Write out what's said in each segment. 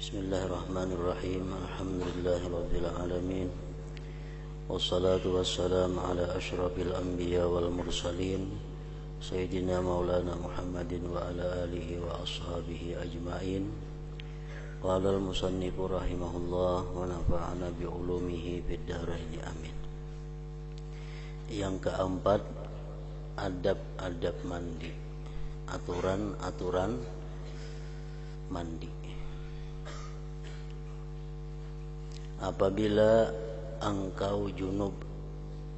Bismillahirrahmanirrahim. Alhamdulillahirabbil alamin. Wassalatu wassalamu ala asyrafil anbiya wal mursalin Sayyidina Maulana Muhammadin wa ala alihi wa ashabihi ajma'in. Qala al-musannifu rahimahullah wa nafa'ana bi ulumihi fid dharain amin. Yang keempat, adab-adab mandi. Aturan-aturan mandi. Apabila engkau junub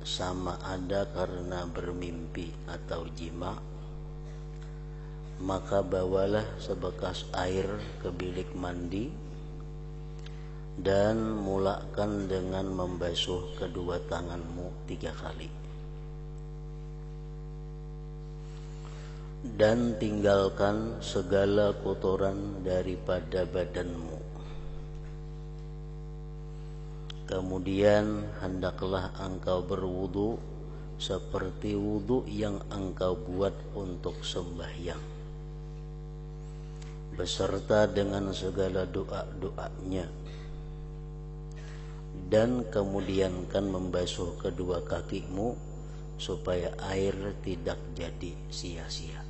sama ada karena bermimpi atau jima, maka bawalah sebekas air ke bilik mandi dan mulakan dengan membasuh kedua tanganmu 3 kali. Dan tinggalkan segala kotoran daripada badanmu. Kemudian hendaklah engkau berwudu seperti wudu yang engkau buat untuk sembahyang, beserta dengan segala doa-doanya. Dan kemudian kan membasuh kedua kakimu supaya air tidak jadi sia-sia.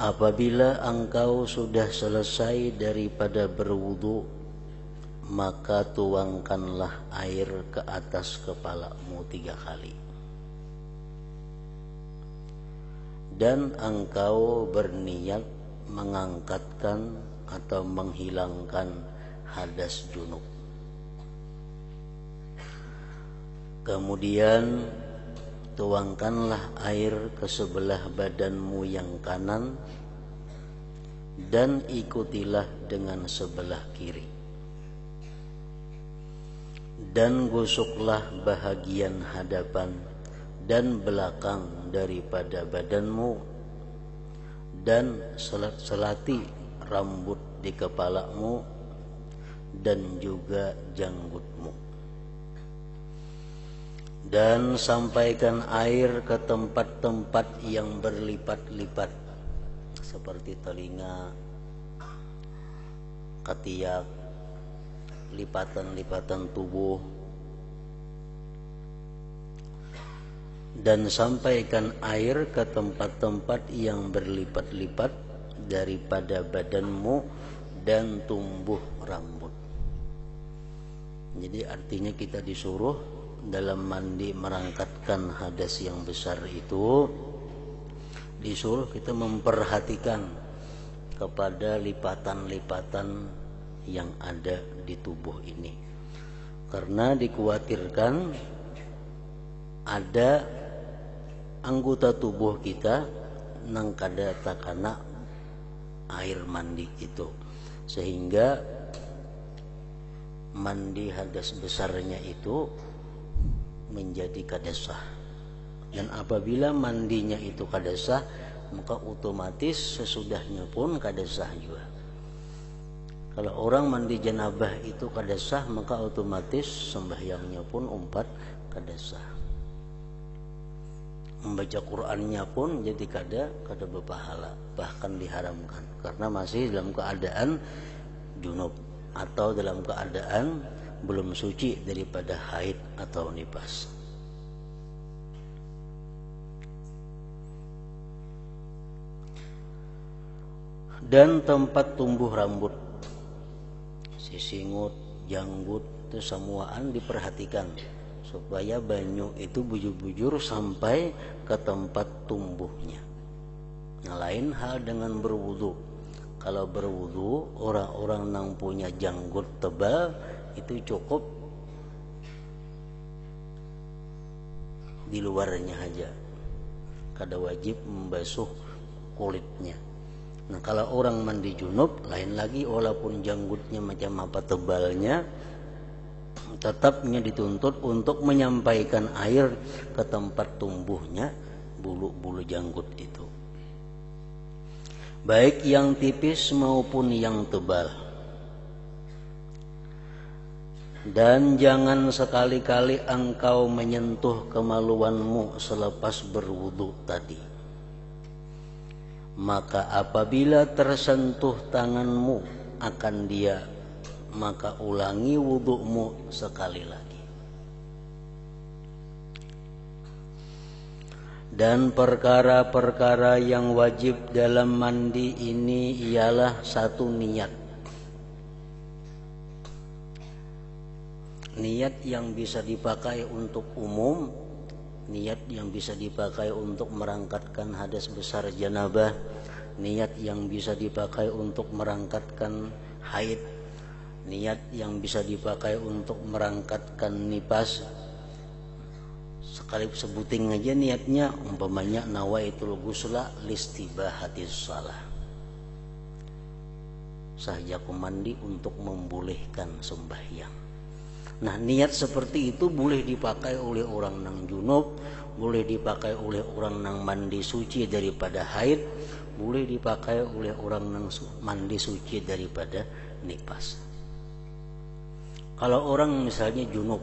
Apabila engkau sudah selesai daripada berwudu, maka tuangkanlah air ke atas kepalamu 3 kali. Dan engkau berniat mengangkatkan atau menghilangkan hadas junub. Kemudian tuangkanlah air ke sebelah badanmu yang kanan dan ikutilah dengan sebelah kiri. Dan gosoklah bahagian hadapan dan belakang daripada badanmu dan selati rambut di kepalamu dan juga janggutmu. Dan sampaikan air ke tempat-tempat yang berlipat-lipat seperti telinga, ketiak, lipatan-lipatan tubuh. Dan sampaikan air ke tempat-tempat yang berlipat-lipat daripada badanmu dan tumbuh rambut. Jadi artinya kita disuruh dalam mandi merangkatkan hadas yang besar itu, disuruh kita memperhatikan kepada lipatan-lipatan yang ada di tubuh ini, karena dikhawatirkan ada anggota tubuh kita nang kada takana air mandi itu, sehingga mandi hadas besarnya itu menjadi kadasah. Dan apabila mandinya itu kadasah, maka otomatis sesudahnya pun kadasah juga. Kalau orang mandi janabah itu kadasah, maka otomatis sembahyangnya pun kadasah. Membaca Qur'annya pun jadi kada berpahala, bahkan diharamkan karena masih dalam keadaan junub atau dalam keadaan belum suci daripada haid atau nifas. Dan tempat tumbuh rambut, sisingut, janggut, itu semuaan diperhatikan supaya banyu itu bujur-bujur sampai ke tempat tumbuhnya. Nah, lain hal dengan berwudu. Kalau berwudu, orang-orang yang punya janggut tebal itu cukup di luarnya aja, kada wajib membasuh kulitnya. Nah, kalau orang mandi junub lain lagi, walaupun janggutnya macam apa tebalnya, tetapnya dituntut untuk menyampaikan air ke tempat tumbuhnya bulu-bulu janggut itu, baik yang tipis maupun yang tebal. Dan jangan sekali-kali engkau menyentuh kemaluanmu selepas berwudu tadi. maka apabila tersentuh tanganmu akan dia, maka ulangi wudu'mu sekali lagi. Dan perkara-perkara yang wajib dalam mandi ini ialah satu niat. Niat yang bisa dipakai untuk umum, niat yang bisa dipakai untuk merangkatkan hadas besar janabah, niat yang bisa dipakai untuk merangkatkan haid, niat yang bisa dipakai untuk merangkatkan nifas. Sekali sebuting aja niatnya, umpamanya nawaitul ghusla listibahatis shalah, sahajaku mandi untuk membolehkan sembahyang. Nah, niat seperti itu boleh dipakai oleh orang nang junub, boleh dipakai oleh orang nang mandi suci daripada haid, boleh dipakai oleh orang nang mandi suci daripada nifas. Kalau orang misalnya junub,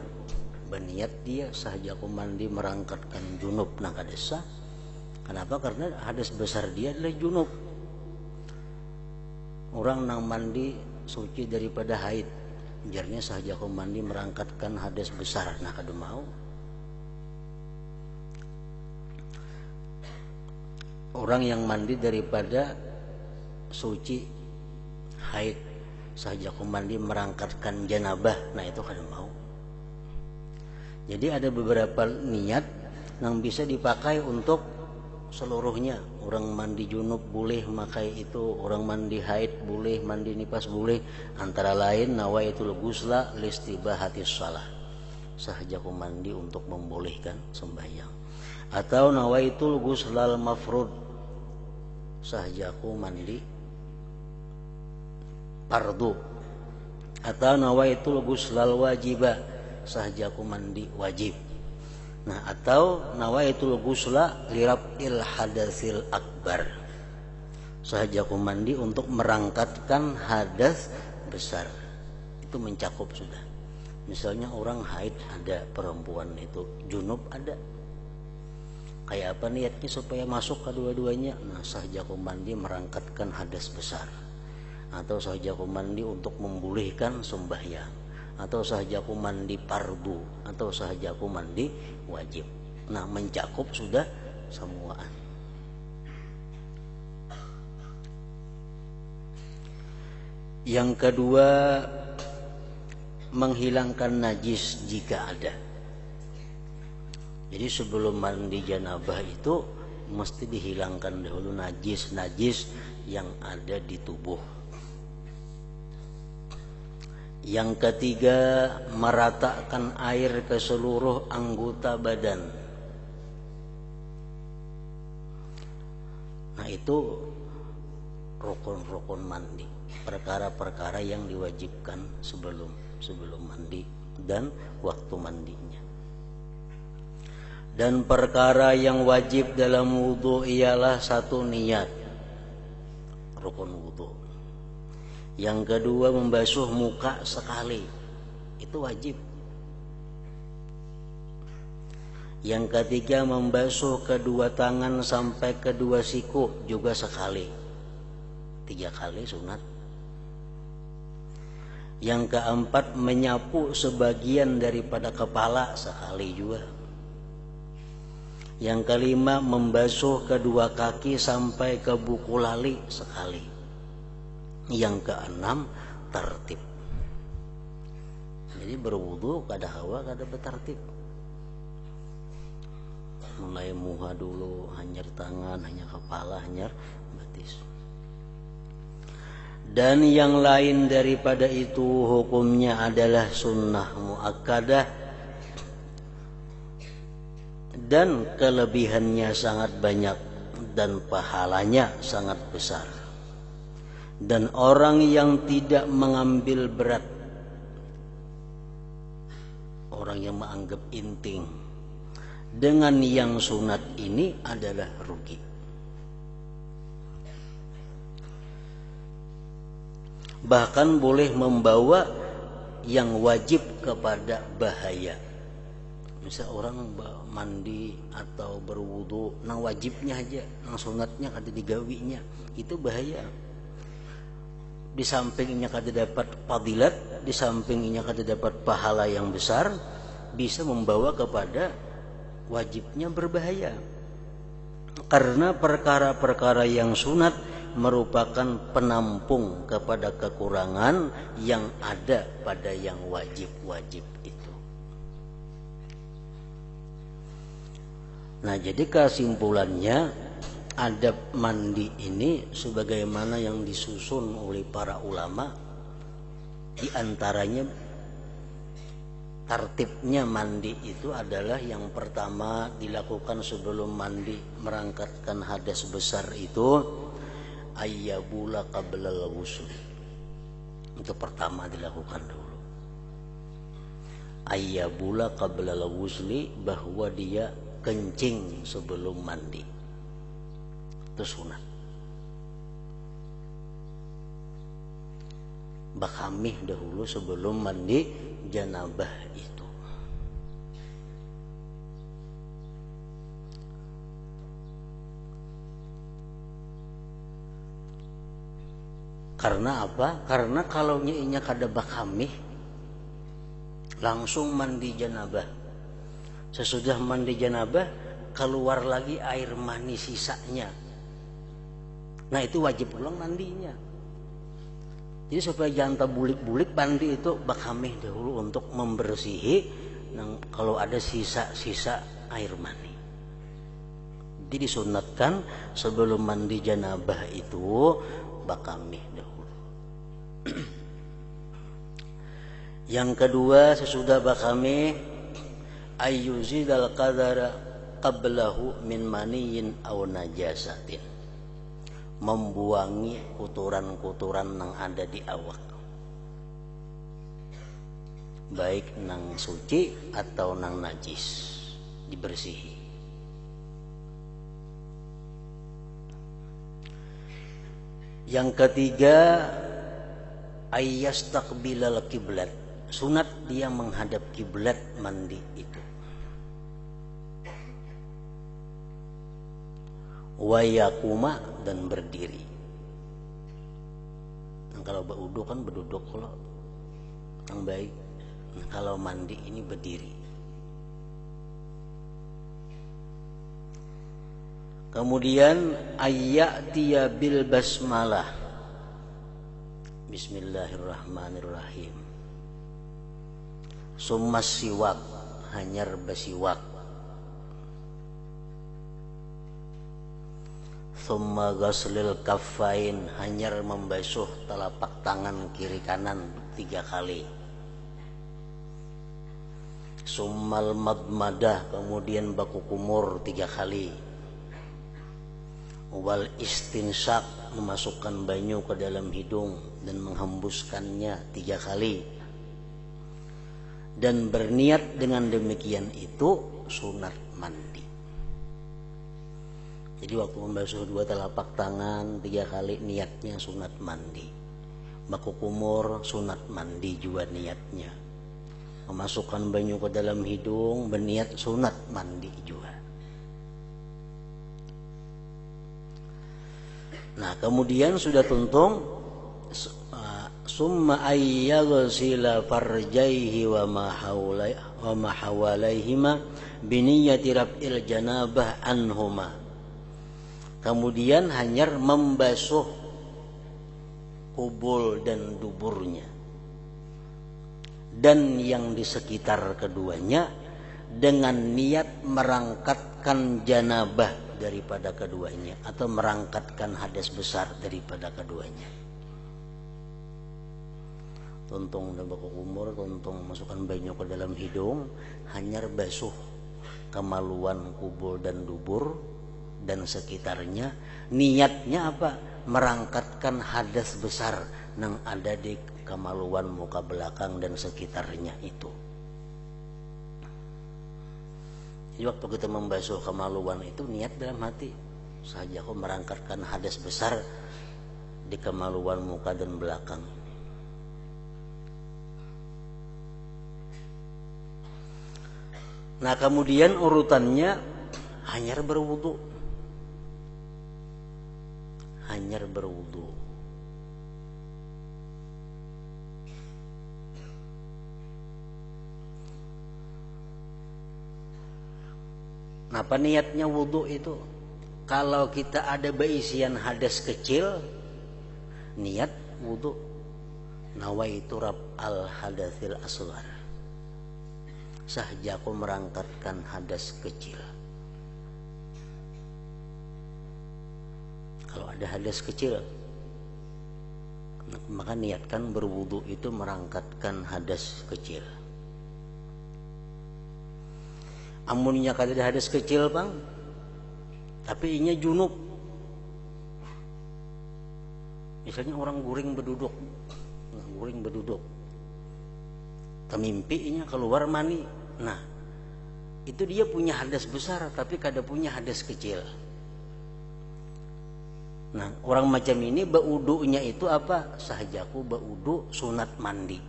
berniat dia sahajaku mandi merangkatkan junub nang kadesa. Kenapa? Karena hadas besar dia adalah junub. Orang nang mandi suci daripada haid, jarnya sahajaku mandi merangkatkan hadas besar, nah kada mau. Orang yang mandi daripada suci haid, sahajaku mandi merangkatkan janabah, nah itu kada mau. Jadi ada beberapa niat yang bisa dipakai untuk seluruhnya. Orang mandi junub boleh makai itu, orang mandi haid boleh, mandi nifas boleh. Antara lain nawaitul ghusla listibahatis shalah, sahajaku mandi untuk membolehkan sembahyang. Atau nawaitul ghuslal mafrud, sahajaku mandi fardu. Atau nawaitul ghuslal wajibah, sahajaku mandi wajib. Nah, atau nawaitul ghusla liraf'il hadatsil akbar, sahajaku mandi untuk merangkatkan hadas besar. Itu mencakup sudah. Misalnya orang haid ada, perempuan itu junub ada. Kayak apa niatnya supaya masuk kedua-duanya? Nah, sahajaku mandi merangkatkan hadas besar, atau sahajaku mandi untuk membolehkan sembahyang, atau sahajaku mandi fardu, atau sahajaku mandi wajib. Nah, mencakup sudah semuaan. Yang kedua, menghilangkan najis jika ada. Jadi sebelum mandi janabah itu mesti dihilangkan dahulu najis-najis yang ada di tubuh. Yang ketiga, meratakan air ke seluruh anggota badan. Nah, itu rukun-rukun mandi, perkara-perkara yang diwajibkan sebelum mandi dan waktu mandinya. Dan perkara yang wajib dalam wudu ialah satu niat, rukun wudu. Yang kedua, membasuh muka sekali, itu wajib. Yang ketiga, membasuh kedua tangan sampai kedua siku juga sekali, 3 kali sunat. Yang keempat, menyapu sebagian daripada kepala sekali juga. Yang kelima, membasuh kedua kaki sampai ke buku lali sekali. Yang keenam, tertib. Jadi berwudu kada hawa kada bertertib. Mulai muha dulu, hanyar tangan, hanyar kepala, hanyar betis. Dan yang lain daripada itu hukumnya adalah sunnah muakkadah, dan kelebihannya sangat banyak dan pahalanya sangat besar. Dan orang yang tidak mengambil berat, orang yang menganggap inting dengan yang sunat ini adalah rugi. Bahkan boleh membawa yang wajib kepada bahaya. Misal orang mandi atau berwudu nang wajibnya aja, nang sunatnya kada digawinya, itu bahaya. Di sampingnya kada dapat fadilat, di sampingnya kada dapat pahala yang besar, bisa membawa kepada wajibnya berbahaya. Karena perkara-perkara yang sunat merupakan penampung kepada kekurangan yang ada pada yang wajib-wajib itu. Nah, jadi kesimpulannya, adab mandi ini sebagaimana yang disusun oleh para ulama, di antaranya tartibnya mandi itu adalah yang pertama dilakukan sebelum mandi merangkatkan hadas besar itu ayyabula qablal ghusl. Itu pertama dilakukan dulu. Ayyabula qablal ghusli, bahwa dia kencing sebelum mandi. Itu sunat. Bakamih dahulu sebelum mandi janabah itu. Karena apa? Karena kalau nyiinya kada bakamih langsung mandi janabah. Sesudah mandi janabah keluar lagi air mani sisanya. Nah, itu wajib ulang mandinya. Jadi supaya jangan terbulik-bulik, mandi itu bakamih dahulu untuk membersihi kalau ada sisa-sisa air mani. Jadi disunatkan sebelum mandi janabah itu bakamih dahulu. Yang kedua, sesudah bakamih ayyuzidal qadara qablahu min maniyin aw najasatin, membuangi kotoran-kotoran yang ada di awak, baik nang suci atau nang najis, dibersihi. Yang ketiga, ayyastaqbilal kiblat, sunat dia menghadap kiblat mandi itu. Wayakuma, dan berdiri. Nah, kalau berwudu kan berduduk, kalau yang baik. Nah, kalau mandi ini berdiri. Kemudian ayyatiya bil basmalah, bismillahirrahmanirrahim. Summa siwak, hanyar basiwak. Summa ghaslil kaffain, hanyar membasuh telapak tangan kiri kanan 3 kali. Summal madmadah, kemudian baku kumur 3 kali. Wal istinsak, memasukkan banyu ke dalam hidung dan menghembuskannya 3 kali. Dan berniat dengan demikian itu sunat mandi. Jadi waktu membasuh 2 telapak tangan 3 kali, niatnya sunat mandi. Baku kumur sunat mandi juga niatnya. Memasukkan banyu ke dalam hidung berniat sunat mandi juga. Nah, kemudian sudah tuntung summa ayyaghsila farjaihi wa ma hawalaihima biniyati rab'il janabah anhuma. Kemudian hanyar membasuh kubul dan duburnya dan yang di sekitar keduanya dengan niat merangkatkan janabah daripada keduanya atau merangkatkan hadas besar daripada keduanya. Tuntung dan baku kumur, tuntung masukkan banyu ke dalam hidung, hanyar basuh kemaluan kubul dan dubur dan sekitarnya. Niatnya apa? Merangkatkan hadas besar yang ada di kemaluan muka belakang dan sekitarnya itu. Jadi waktu kita membasuh kemaluan itu niat dalam hati saja, aku merangkatkan hadas besar di kemaluan muka dan belakang. Nah kemudian urutannya hanyar berwudu. Hanyar berwudu. Nah, apa niatnya wudu itu? Kalau kita ada beisian hadas kecil, niat wudu. Nawaitu raf'al hadatsil asghar. Sahja aku merangkatkan hadas kecil. Kalau ada hadas kecil, maka niatkan berwudu itu merangkatkan hadas kecil. Amunnya kada ada hadas kecil bang, tapi inya junub. Misalnya orang guring berduduk, temimpi inya keluar mani. Nah, itu dia punya hadas besar, tapi kada punya hadas kecil. Nah, orang macam ini baudunya itu apa? Sahajaku baudu sunat mandi.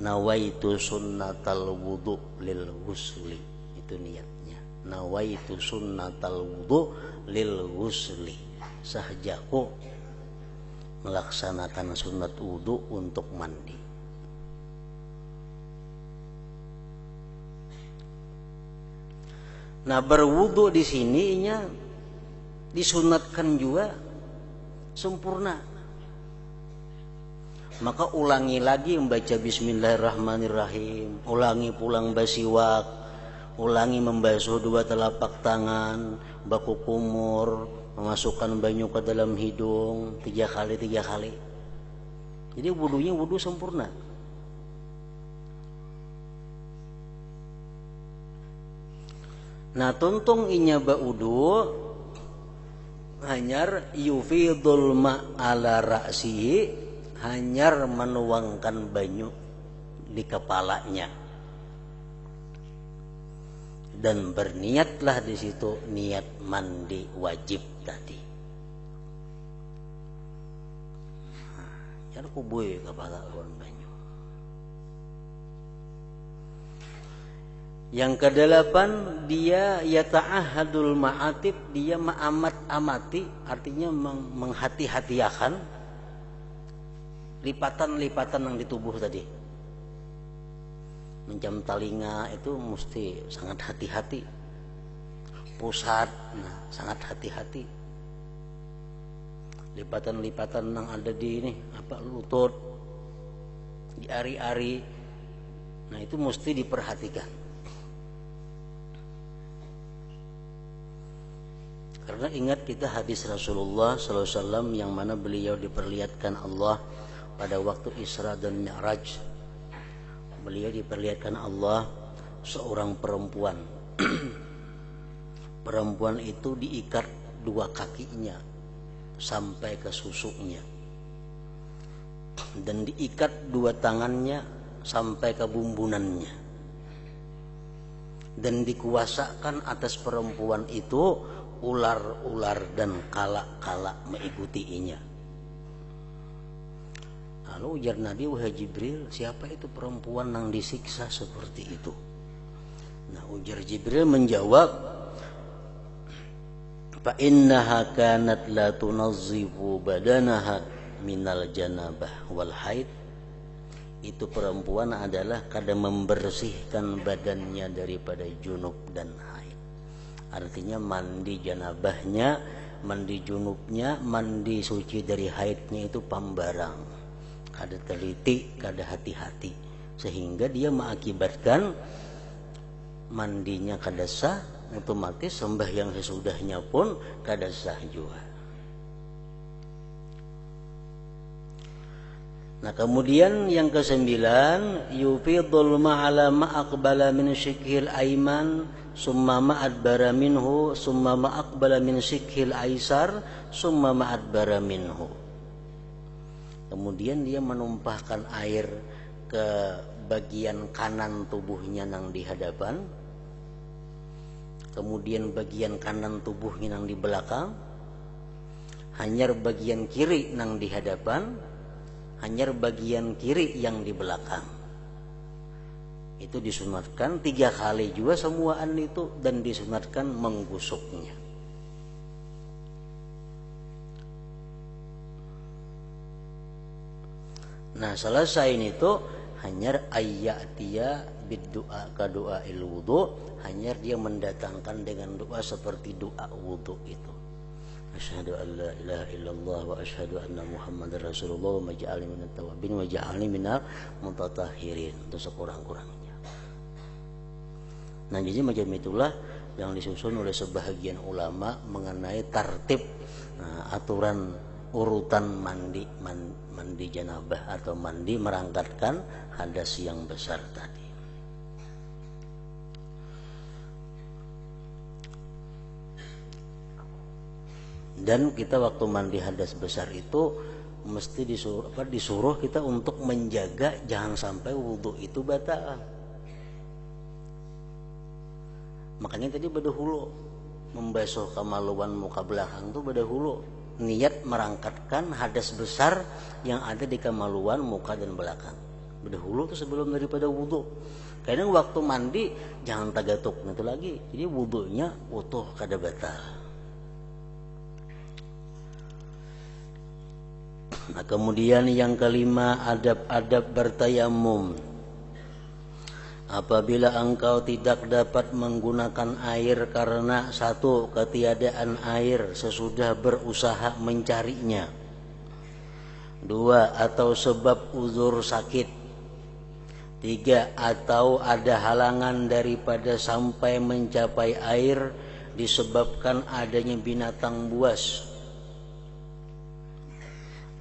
Nawaitu sunnatal wudu lil ghusli, itu niatnya. Nawaitu sunnatal wudu lil ghusli, sahajaku melaksanakan sunat wudu untuk mandi. Nah berwudu di sini nya disunatkan juga sempurna. Maka ulangi lagi membaca bismillahirrahmanirrahim, ulangi pulang basiwak, ulangi membasuh dua telapak tangan, baku kumur, memasukkan banyu ke dalam hidung 3 kali. Jadi wudunya wudu sempurna. Nah tuntung inya baudu hanyar yufidul ma'ala ra'sihi, hanyar menuangkan banyu di kepalanya dan berniatlah di situ niat mandi wajib tadi. Jangan kubui kepala lawan banyu. Yang ke-8 dia yata'ahadul ma'atib, dia amati, artinya menghati-hatiakan lipatan-lipatan yang di tubuh tadi. Mencam telinga itu mesti sangat hati-hati. Pusat, nah, sangat hati-hati. Lipatan-lipatan yang ada di ini, lutut, di ari-ari. Nah, itu mesti diperhatikan. Karena ingat kita hadis Rasulullah SAW yang mana beliau diperlihatkan Allah pada waktu Isra dan Mi'raj. Beliau diperlihatkan Allah seorang perempuan. Perempuan itu diikat 2 kakinya sampai ke susuknya, dan diikat 2 tangannya sampai ke bumbunannya, dan dikuasakan atas perempuan itu ular-ular dan kalak-kalak mengikutinya. Lalu ujar Nabi, wahai Jibril, siapa itu perempuan yang disiksa seperti itu? Nah ujar Jibril menjawab, fa innaha kanat la tunazzifu badanaha minal janabah wal haid. Itu perempuan adalah kadang membersihkan badannya daripada junub dan haid. Artinya mandi janabahnya, mandi junubnya, mandi suci dari haidnya itu pambarang. Kada teliti, kada hati-hati, sehingga dia mengakibatkan mandinya kada sah, otomatis sembahyang sesudahnya pun kada sah juga. Nah kemudian yang ke-9, yufidul ma'ala ma'aqbala min syikhil aiman summa ma'adbara minhu summa ma'aqbala min syikhil aisar summa ma'adbara minhu. Kemudian dia menumpahkan air ke bagian kanan tubuhnya yang di hadapan, kemudian bagian kanan tubuhnya yang di belakang, hanyar bagian kiri yang di hadapan, hanya bagian kiri yang di belakang. Itu disunatkan 3 kali juga semuaan itu, dan disunatkan menggusuknya. Nah selesai itu hanya ayyatia biddu'a ka du'ail wudu, hanya dia mendatangkan dengan doa seperti doa wudu itu. Asyhadu an la ilaha illallah wa asyhadu anna Muhammadar Rasulullah wa maj'alni minat tawabin wa ja'alni minal mutatahhirin, itu sekurang-kurangnya. Nah jadi macam itulah yang disusun oleh sebahagian ulama mengenai tertib aturan urutan mandi janabah atau mandi merangkatkan hadas yang besar tadi. Dan kita waktu mandi hadas besar itu mesti disuruh kita untuk menjaga jangan sampai wudhu itu batal. Makanya tadi bedahulu membasuh kemaluan muka belakang itu bedahulu niat merangkatkan hadas besar yang ada di kemaluan muka dan belakang. Bedahulu itu sebelum daripada wudhu. Kadang waktu mandi jangan tagatuk itu lagi. Jadi wudhunya utuh kada batal. Nah kemudian yang kelima, adab-adab bertayamum. Apabila engkau tidak dapat menggunakan air karena satu, ketiadaan air sesudah berusaha mencarinya. 2, atau sebab uzur sakit. 3, atau ada halangan daripada sampai mencapai air disebabkan adanya binatang buas,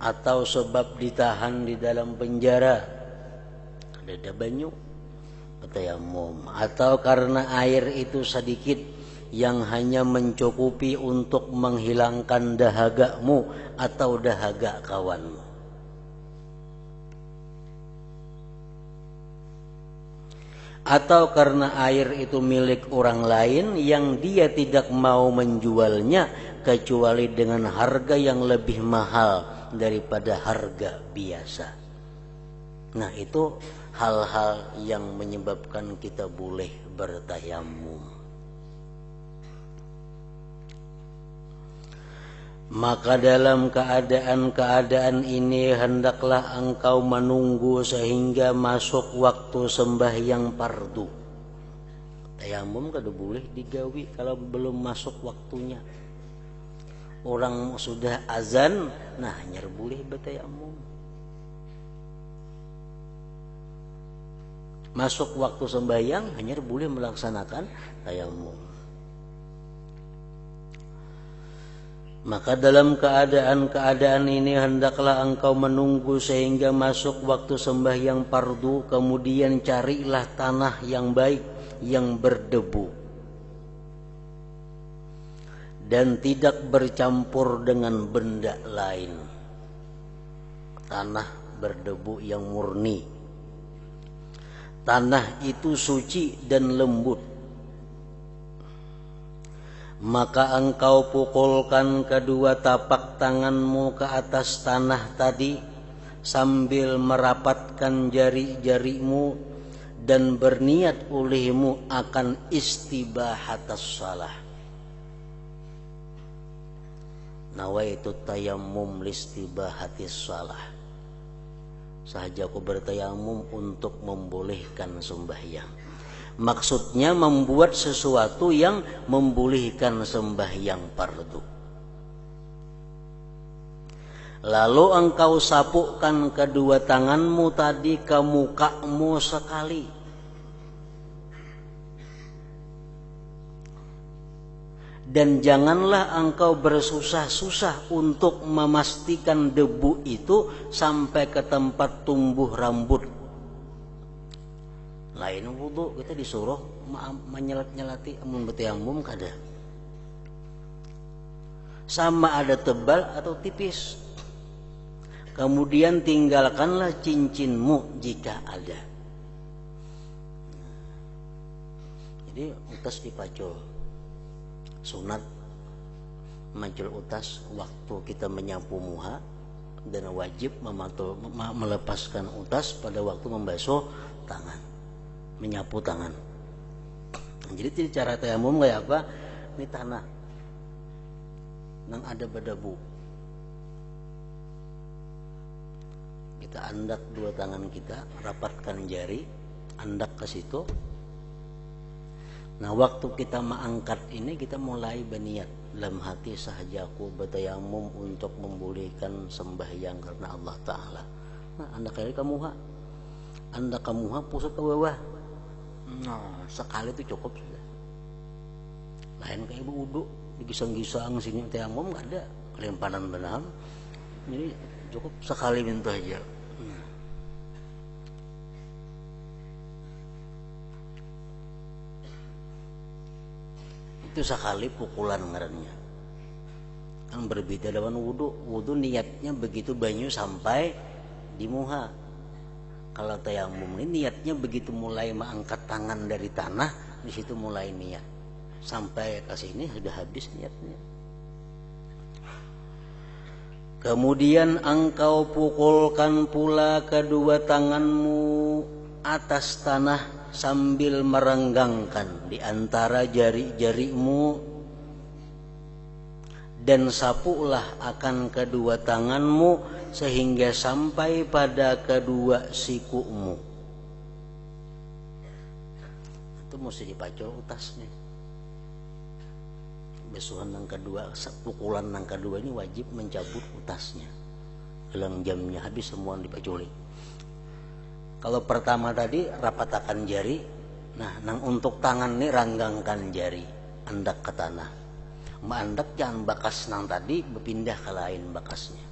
atau sebab ditahan di dalam penjara, ada banyu, tayamum. Atau karena air itu sedikit yang hanya mencukupi untuk menghilangkan dahagamu atau dahaga kawanmu. Atau karena air itu milik orang lain yang dia tidak mau menjualnya kecuali dengan harga yang lebih mahal daripada harga biasa. Nah itu hal-hal yang menyebabkan kita boleh bertayamum. Maka dalam keadaan-keadaan ini hendaklah engkau menunggu sehingga masuk waktu sembahyang fardu. Tayamum kada boleh digawi kalau belum masuk waktunya. Orang sudah azan, nah hanya boleh bertayamum. Masuk waktu sembahyang hanya boleh melaksanakan tayamum. Maka dalam keadaan-keadaan ini hendaklah engkau menunggu sehingga masuk waktu sembahyang fardu, kemudian carilah tanah yang baik yang berdebu dan tidak bercampur dengan benda lain. Tanah berdebu yang murni. Tanah itu suci dan lembut. Maka engkau pukulkan kedua tapak tanganmu ke atas tanah tadi sambil merapatkan jari-jarimu dan berniat olehmu akan istibahatas salah. Nawaitu tayammum listibahatis salah. Sahaja aku bertayamum untuk membolehkan sembahyang. Maksudnya membuat sesuatu yang membolehkan sembahyang fardu. Lalu engkau sapukkan kedua tanganmu tadi ke mukamu sekali. Dan janganlah engkau bersusah-susah untuk memastikan debu itu sampai ke tempat tumbuh rambut. Lain wudu kita disuruh menyelat-nyelati amun bertayamum kada. Sama ada tebal atau tipis. Kemudian tinggalkanlah cincinmu jika ada. Jadi utas dipacul. Sunat majul utas waktu kita menyapu muha dan wajib melepaskan utas pada waktu membasuh tangan, menyapu tangan. Jadi cara tayamum kayak apa? Ini tanah nang ada berdebu, kita andak dua tangan kita, rapatkan jari, andak ke situ. Nah, waktu kita mengangkat ini kita mulai berniat dalam hati sahajaku bertayamum untuk membolehkan sembahyang karena Allah Ta'ala. Nah, anda kali kamuha, anda kamuha pusat ke bawah. Nah, sekali itu cukup sudah. Lain kayak wudu digisang-gisang sini tayamum nggak ada, lemparan benam. Jadi cukup sekali minta aja. Itu sekali pukulan ngarannya. Kan berbeda dengan wudu. Wudu niatnya begitu banyu sampai di muha. Kalau tayamum ini niatnya begitu mulai mengangkat tangan dari tanah, di situ mulai niat. Sampai ke sini sudah habis niatnya. Kemudian engkau pukulkan pula kedua tanganmu atas tanah sambil merenggangkan di antara jari-jarimu, dan sapulah akan kedua tanganmu sehingga sampai pada kedua sikumu. Itu mesti dipacul utasnya. Besuhan yang kedua, pukulan yang kedua ini wajib mencabut utasnya. Gelang jamnya habis semua dipaculi. Kalau pertama tadi rapatakan jari, nah nang untuk tangan ini ranggangkan jari, andak ke tanah. Andak jangan bakas nang tadi berpindah ke lain bakasnya.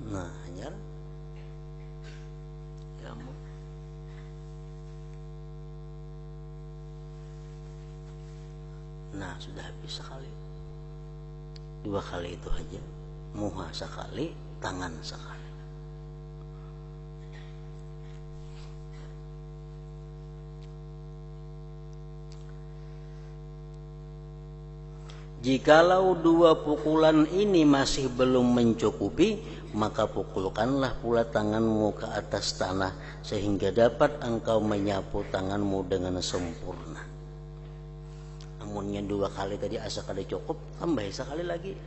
Nah, hanya kamu. Nah, sudah habis sekali. Dua kali itu aja. Muha sekali, tangan sekali. Jikalau dua pukulan ini masih belum mencukupi, maka pukulkanlah pula tanganmu ke atas tanah sehingga dapat engkau menyapu tanganmu dengan sempurna. Namunnya dua kali tadi asa kada cukup, tambah sekali lagi.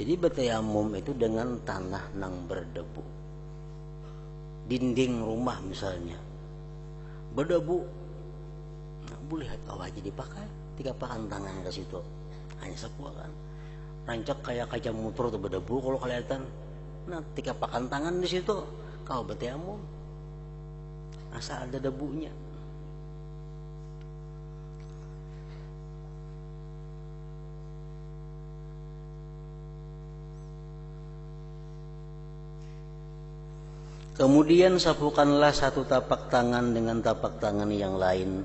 Jadi bertayamum itu dengan tanah nang berdebu. Dinding rumah misalnya berdebu, boleh kau aja dipakai, tiga pakan tangan ke situ, hanya sepuluh kan. Rancak kayak kaca motor tuh berdebu kalau kelihatan. Nah, tiga pakan tangan di situ, kau bertayamum, asal ada debunya. Kemudian sapukanlah satu tapak tangan dengan tapak tangan yang lain,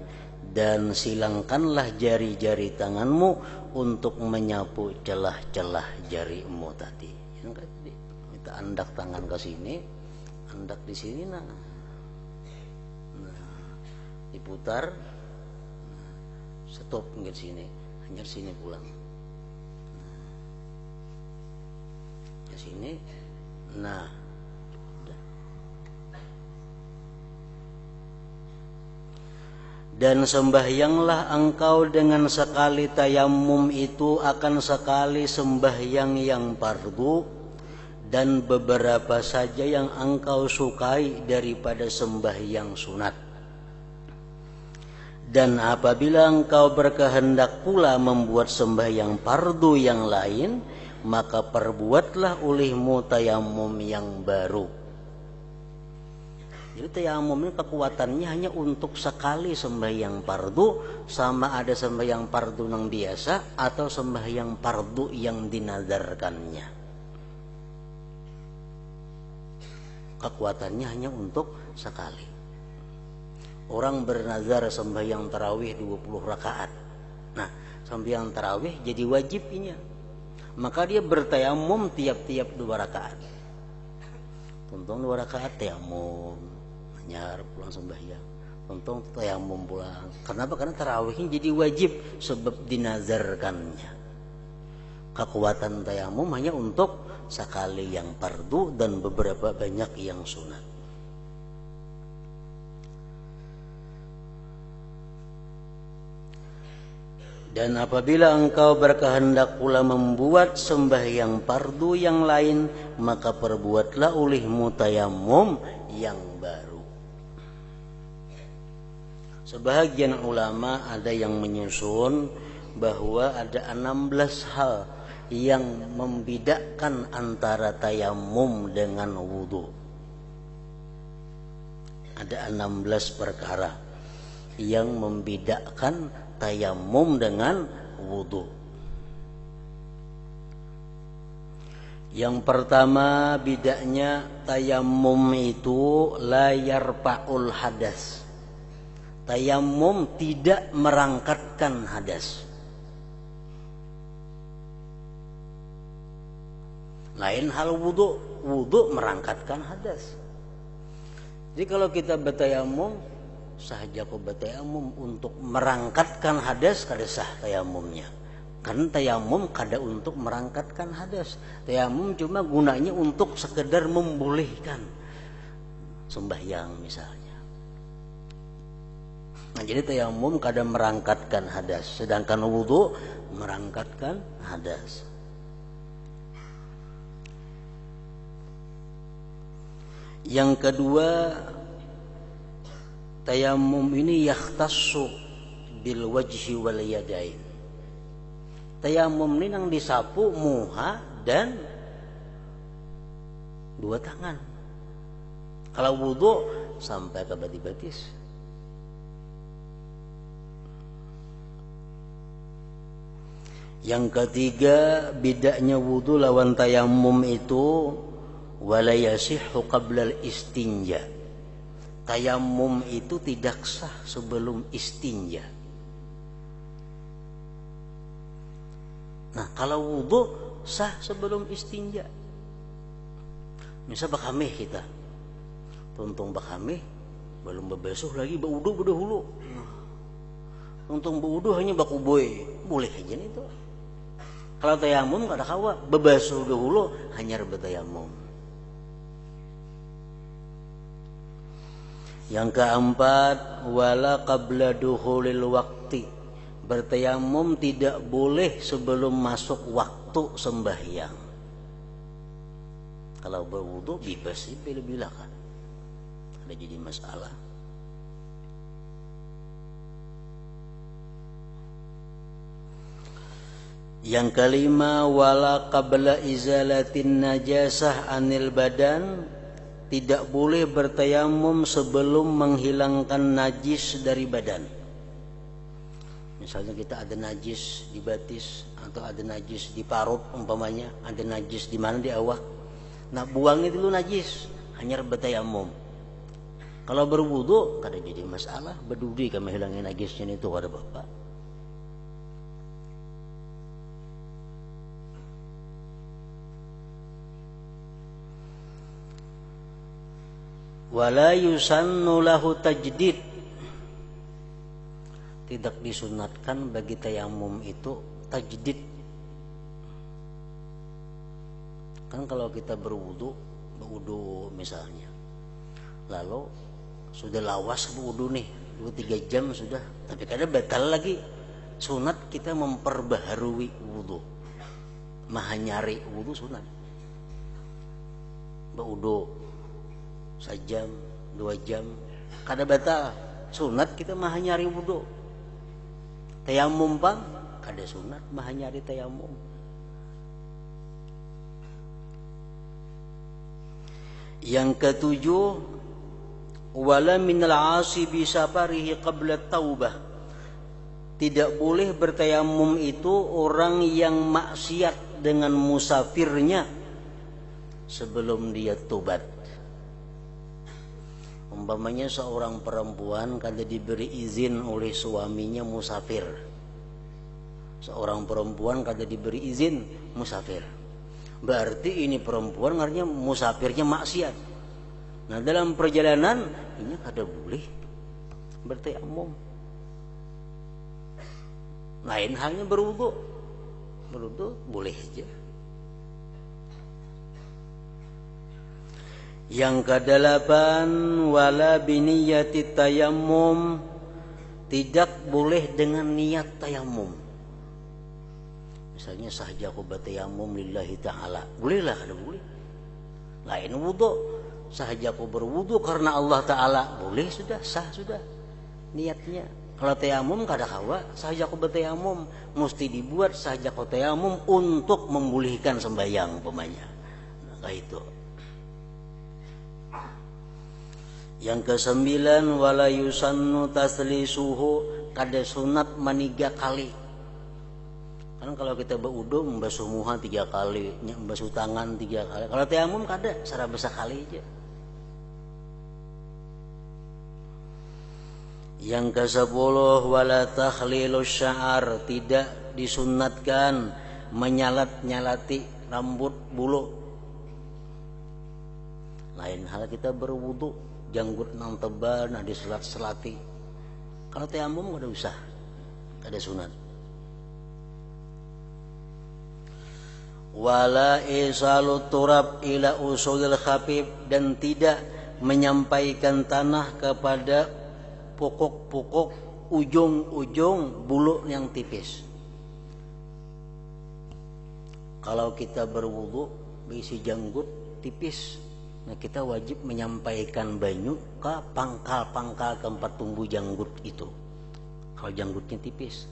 dan silangkanlah jari-jari tanganmu untuk menyapu celah-celah jarimu tadi. Kita andak tangan ke sini, andak di sini, nah diputar, stop ke sini, hanya sini pulang, ke sini, nah. Dan sembahyanglah engkau dengan sekali tayamum itu akan sekali sembahyang yang fardu, dan beberapa saja yang engkau sukai daripada sembahyang sunat. Dan apabila engkau berkehendak pula membuat sembahyang fardu yang lain, maka perbuatlah olehmu tayamum yang baru. Jadi tayamum ini kekuatannya hanya untuk sekali sembahyang fardu, sama ada sembahyang fardu yang biasa atau sembahyang fardu yang dinadarkannya. Kekuatannya hanya untuk sekali. Orang bernazar sembahyang tarawih 20 rakaat. Nah, sembahyang tarawih jadi wajibnya. Maka dia bertayamum tiap-tiap 2 rakaat. Tuntung 2 rakaat tayamum, nyar pulang sembahyang. untung tayamum pulang. Kenapa? Karena tarawihnya jadi wajib sebab dinazarkannya. Kekuatan tayamum hanya untuk sekali yang fardu dan beberapa banyak yang sunat. Dan apabila engkau berkehendak pula membuat sembahyang fardu yang lain, maka perbuatlah olehmu tayamum yang baru. Sebahagian ulama ada yang menyusun bahwa ada 16 hal yang membedakan antara tayamum dengan wudu. Ada 16 perkara yang membedakan tayamum dengan wudu. Yang pertama bedanya, tayamum itu la yarfa'ul hadas. Tayamum tidak merangkatkan hadas. Lain hal wudu, wudu merangkatkan hadas. Jadi kalau kita bertayamum, sahaja kau bertayamum untuk merangkatkan hadas, kada sah tayamumnya. Karena tayamum kada untuk merangkatkan hadas. Tayamum cuma gunanya untuk sekedar membolehkan sembahyang misalnya. Nah, jadi tayamum kada merangkatkan hadas, sedangkan wudu merangkatkan hadas. Yang kedua, tayamum ini yakhtassu bil wajhi wal yadain. Tayamum ini yang disapu muha dan dua tangan. Kalau wudu sampai ke batis-batis. Yang ketiga, bedanya wudu lawan tayamum itu wala yasihhu qabla al-istinja. Tayamum itu tidak sah sebelum istinja. Nah, kalau wudu sah sebelum istinja. Misal bakamih kita, tuntung bakamih belum bebesuh lagi baudu bedahulu. Tuntung baudu hanya bakuboy, boleh aja nih itu. Kalau tayamum kada kawa, bebesuh dahulu hanya bertayamum. Yang keempat, wala qabla dukhulil waqti. Bertayamum tidak boleh sebelum masuk waktu sembahyang. Kalau berwudu bebas sih bila-bila kan. Ada jadi masalah. Yang kelima, wala qabla izalatin najasah anil badan. Tidak boleh bertayamum sebelum menghilangkan najis dari badan. Misalnya kita ada najis di batis atau ada najis di parut umpamanya, ada najis di mana di awak. Nah, buangnya dulu najis, hanya bertayamum. Kalau berwudu kada jadi masalah, berdudi kami hilangin najisnya itu kada apa-apa. Wala yusannu lahu tajdid. Tidak disunatkan bagi tayamum itu tajdid. Kan kalau kita berwudu misalnya, lalu sudah lawas berwudu nih 2-3 jam sudah, tapi kadang batal lagi. Sunat kita memperbaharui wudu, maha nyari wudu sunat. Berwudu sejam, 2 jam, kada batal. Sunat kita maha nyari wudu. Tayamum pang kada sunat, maha nyari tayamum. Yang ketujuh, wala minal asibi safarihi qabla taubah. Tidak boleh bertayamum itu orang yang maksiat dengan musafirnya sebelum dia tobat. Umpamanya seorang perempuan kada diberi izin oleh suaminya musafir. Seorang perempuan kada diberi izin musafir. Berarti ini perempuan artinya musafirnya maksiat. Nah, dalam perjalanan ini kada boleh bertayamum. Lain halnya berwudu. Berwudu boleh aja. Yang kedelapan, wala biniyati tayammum, tidak boleh dengan niat tayamum. Misalnya sahaja aku bertayamum lillahi ta'ala, bolehlah, ada boleh. Lain wudu, sahaja aku berwudu karena Allah Ta'ala, boleh, sudah sah sudah niatnya. Kalau tayamum kada kawa, sahaja aku bertayamum mesti dibuat sahaja aku tayamum untuk memulihkan sembahyang umpamanya. Nah, itu. Yang kesembilan, wala yusannu taslisuhu, kada sunat maniga kali. Kan kalau kita berwudu membasuh muha 3 kali, membasuh tangan 3 kali. Kalau tayamum kada, secara besar kali aja. Yang ke-10, wala takhlilus sya'ar, tidak disunatkan menyalat-nyalati rambut bulu. Lain hal kita berwudu janggut nang tebal, nah diselat-selati. Kalau tayamum kada usah, kada sunat. Wala isalu turab ila usulil khafif, dan tidak menyampaikan tanah kepada pokok-pokok ujung-ujung bulu yang tipis. Kalau kita berwudu berisi janggut tipis, nah kita wajib menyampaikan banyu ke pangkal-pangkal tempat tumbuh janggut itu. Kalau janggutnya tipis.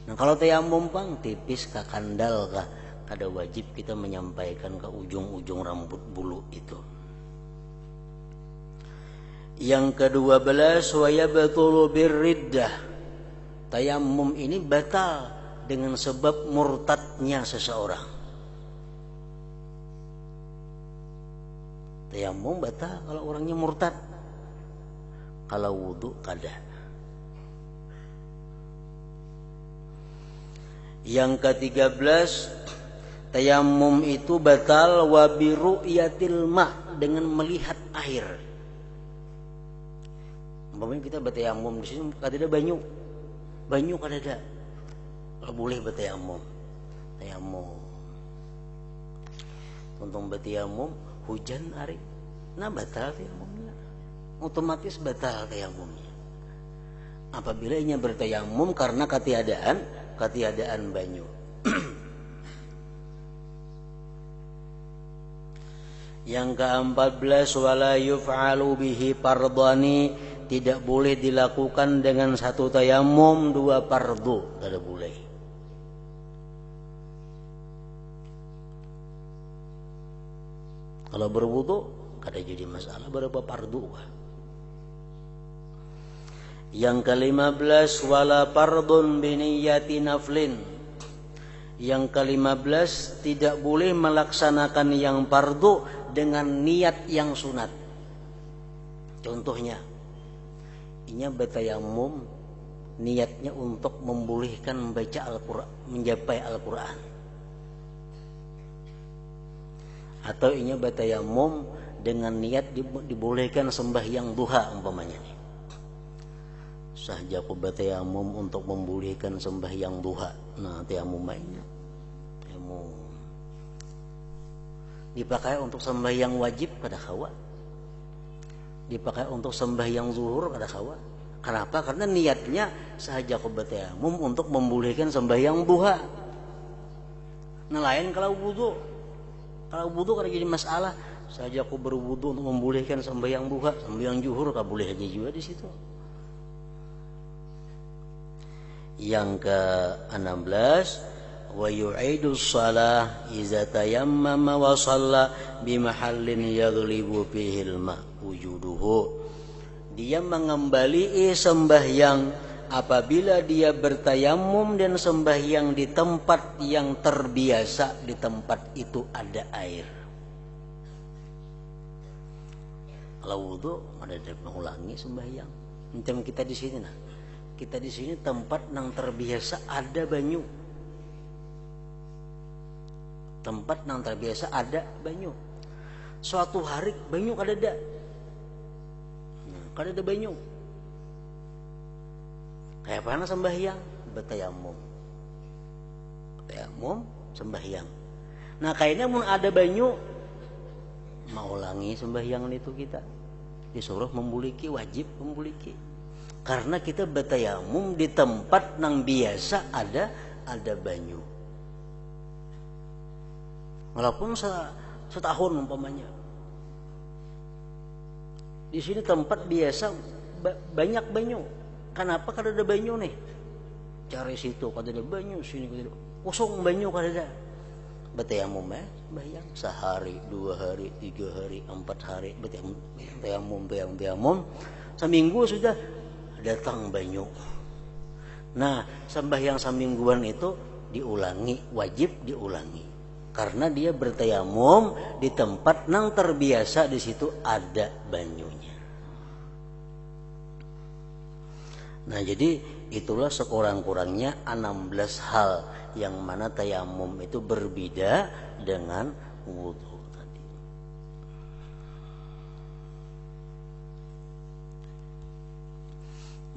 Nah kalau tayamum pang tipis ke kandal kah, kada wajib kita menyampaikan ke ujung-ujung rambut bulu itu. Yang ke-12, wa yabtulu birriddah, tayamum ini batal dengan sebab murtadnya seseorang. Tayamum batal kalau orangnya murtad. Kalau wudu kada. Yang ke-13, tayamum itu batal wa biru'yatil ma', dengan melihat air. Umpamanya kita bertayamum di sini kada ada banyu. Banyu kada ada. Kalau boleh bertayamum. Tayamum. Untung bertayamum hujan hari, nah batal tayamumnya, otomatis batal tayamumnya. Apabila ia bertayamum karena ketiadaan banyu. Yang ke-14, wala yuf'alu bihi fardhani, tidak boleh dilakukan dengan satu tayamum 2 fardu, tidak boleh. Kalau berwudu kada jadi masalah berapa fardu. Yang ke-15, wala fardun biniyati naflin. Yang ke-15, tidak boleh melaksanakan yang fardu dengan niat yang sunat. Contohnya, inya bertayamum niatnya untuk membolehkan membaca Al-Qur'an, mencapai Al-Qur'an. Atau inya bertayamum dengan niat dibolehkan sembahyang duha umpamanya. Sahaja aku bertayamum untuk membolehkan sembahyang duha. Nah, tayamum mainnya. Tayamum dipakai untuk sembahyang wajib kada kawa. Dipakai untuk sembahyang zuhur kada kawa. Kenapa? Karena niatnya sahaja aku bertayamum untuk membolehkan sembahyang duha. Nah, lain kalau wudu. Kalau wudu kada jadi masalah. Sahaja aku berwudu untuk membolehkan sembahyang duha, sembahyang zuhur kada boleh aja juga di situ. Yang ke-16, wa yu'idu shalah iza tayammama wa shalla bi mahallin yaghlibu fihi al-ma wujuduhu. Dia mengembalikan sembahyang apabila dia bertayamum dan sembahyang di tempat yang terbiasa, di tempat itu ada air. Kalau wudu ada mengulangi sembahyang. Macam kita di sini nah. Kita di sini tempat yang terbiasa ada banyu. Tempat yang terbiasa ada banyu. Suatu hari banyu kada ada. Nah, kada ada banyu. Kayak mana sembahyang? Bertayamum. Tayamum sembahyang. Nah, kayaknya mun ada banyu mau ulangi sembahyang itu kita. Disuruh membuliki, wajib membuliki. Karena kita bertayamum di tempat nang biasa ada banyu. Walaupun setahun umpamanya. Di sini tempat biasa banyak banyu. Kenapa? Karena ada banyu nih. Cari situ kada ada banyu, sini kada ada. Kosong banyu kada ada. Bertayamum sembahyang sehari, 2 hari, 3 hari, 4 hari bertayamum. Seminggu sudah datang banyu. Nah, sembahyang semingguan itu diulangi, wajib diulangi. Karena dia bertayamum di tempat nang terbiasa di situ ada banyunya. Nah, jadi itulah sekurang-kurangnya 16 hal yang mana tayamum itu berbeda dengan wudu tadi.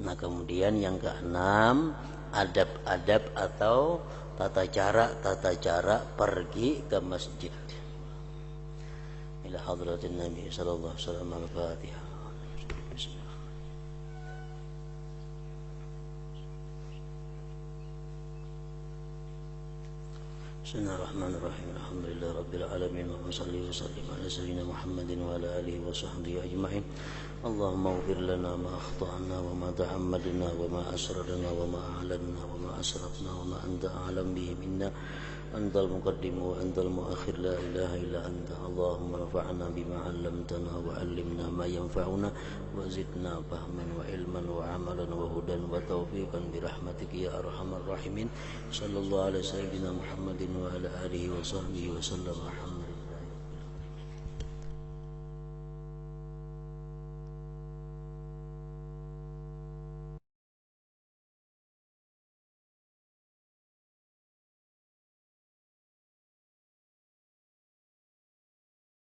Nah, kemudian yang keenam, adab-adab atau tata cara pergi ke masjid. Ila hadratin Nabi sallallahu alaihi wasallam. Al-Fatihah. Bismillahirrahmanirrahim. Alhamdulillah rabbil alamin wa salli wa sallim ala sayyidina Muhammadin wa ala alihi wa sahbihi ajma'in. Allahumma ighfir lana ma akhta'na wa ma ta'ammadna wa ma asrarna wa ma a'lanna wa ma asrafna wa ma anta a'lam bihi minna. Antal muqaddim wa antal muakhir, la ilaha illa anta. Allahumma rafa'na bima 'allamtana wa 'allimna ma yanfa'una wa zidna fahman wa ilman wa 'amalan wa hudan wa tawfiqan bi rahmatika ya arhamar rahimin. Sallallahu alaihi sayyidina Muhammadin wa ala alihi wa sahbihi wa sallam.